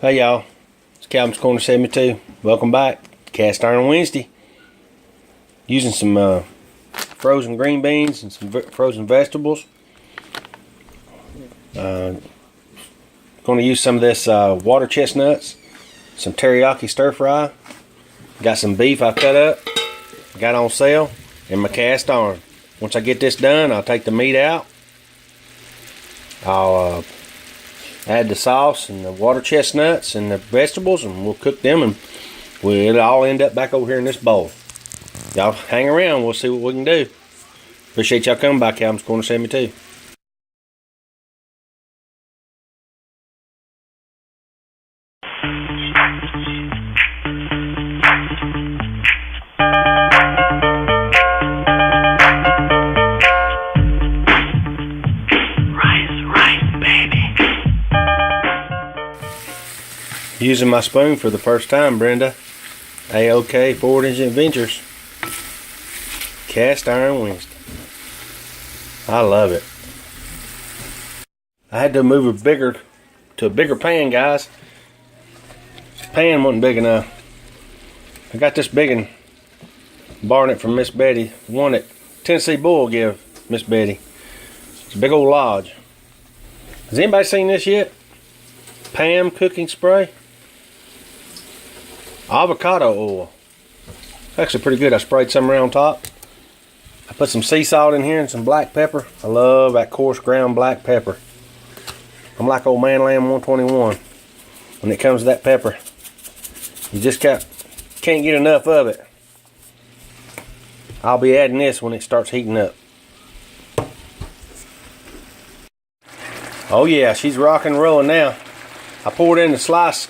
Hey y'all, it's Calvin's Corner 72. Welcome back. Cast Iron Wednesday. Using some frozen green beans and some frozen vegetables. Going to use some of this water chestnuts, some teriyaki stir fry. Got some beef I cut up, got on sale, and my cast iron. Once I get this done, I'll take the meat out. I'll add the sauce and the water chestnuts and the vegetables, and we'll cook them, and it'll all end up back over here in this bowl. Y'all hang around, we'll see what we can do. Appreciate y'all coming by Calvin's Corner 72. Using my spoon for the first time, Brenda. A-OK Forward Engine Adventures. Cast Iron Wednesday. I love it. I had to move to a bigger pan, guys. This pan wasn't big enough. I got this big one, borrowed it from Miss Betty. The one that Tennessee Bull give Miss Betty. It's a big old lodge. Has anybody seen this yet? Pam cooking spray. Avocado oil. It's actually pretty good. I sprayed some around top. I put some sea salt in here and some black pepper. I love that coarse ground black pepper. I'm like old man lamb 121 when it comes to that pepper. You just can't get enough of it. I'll be adding this when it starts heating up. Oh yeah, she's rocking and rolling now. I poured in the sliced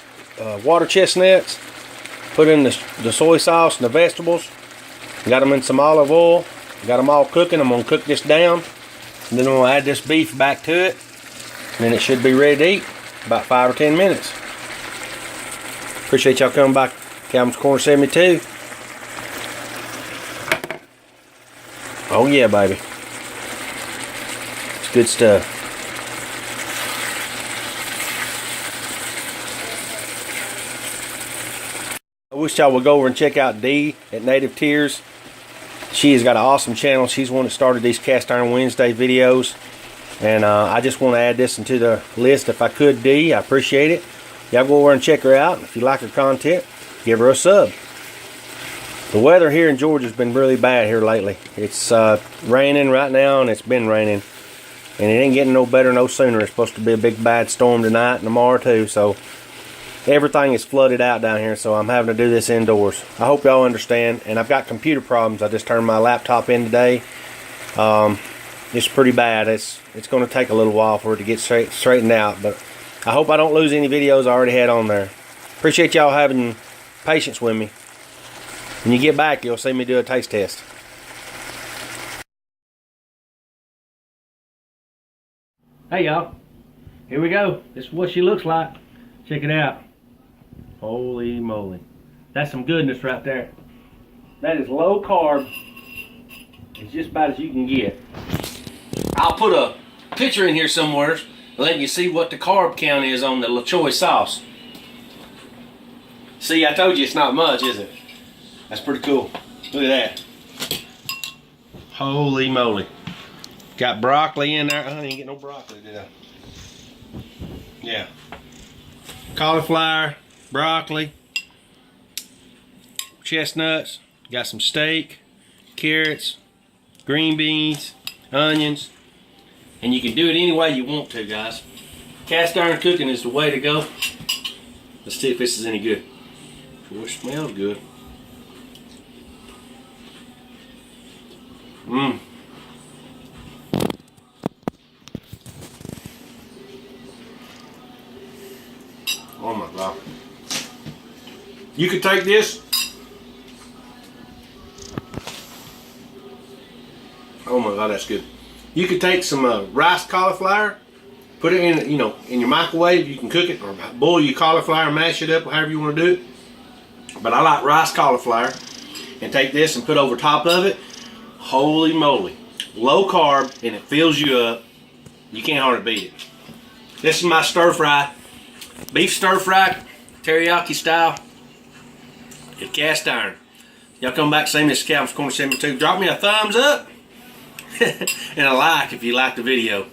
water chestnuts, put in the soy sauce and the vegetables, got them in some olive oil, got them all cooking. I'm going to cook this down, and then I'm going to add this beef back to it, and then it should be ready to eat about 5 or 10 minutes. Appreciate y'all coming by Calvin's Corner 72. Oh yeah, baby. It's good stuff. I wish y'all would go over and check out Dee at Native Tears. She has got an awesome channel. She's the one that started these Cast Iron Wednesday videos. And I just want to add this into the list if I could, Dee. I appreciate it. Y'all go over and check her out. If you like her content, give her a sub. The weather here in Georgia has been really bad here lately. It's raining right now, and it's been raining. And it ain't getting no better no sooner. It's supposed to be a big bad storm tonight and tomorrow too. So everything is flooded out down here, so I'm having to do this indoors. I hope y'all understand. And I've got computer problems. I just turned my laptop in today. It's pretty bad. It's going to take a little while for it to get straightened out, but I hope I don't lose any videos I already had on there. Appreciate y'all having patience with me. When you get back, you'll see me do a taste test. Hey y'all, here we go. This is what she looks like. Check it out. Holy moly. That's some goodness right there. That is low carb. It's just about as you can get. I'll put a picture in here somewhere letting you see what the carb count is on the La Choy sauce. See, I told you it's not much, is it? That's pretty cool. Look at that. Holy moly. Got broccoli in there. I didn't get no broccoli, did I? Yeah. Cauliflower, broccoli, chestnuts, got some steak, carrots, green beans, onions, and you can do it any way you want to, guys. Cast iron cooking is the way to go. Let's see if this is any good. Sure smells good. Mmm. Oh my God. You could take this. Oh my God, that's good. You could take some rice cauliflower, put it in, in your microwave. You can cook it or boil your cauliflower, mash it up, however you want to do it. But I like rice cauliflower, and take this and put over top of it. Holy moly. Low carb, and it fills you up. You can't hardly beat it. This is my stir fry. Beef stir fry, teriyaki style, and cast iron. Y'all come back, see me at Calvin's Corner 72. Drop me a thumbs up and a like if you like the video.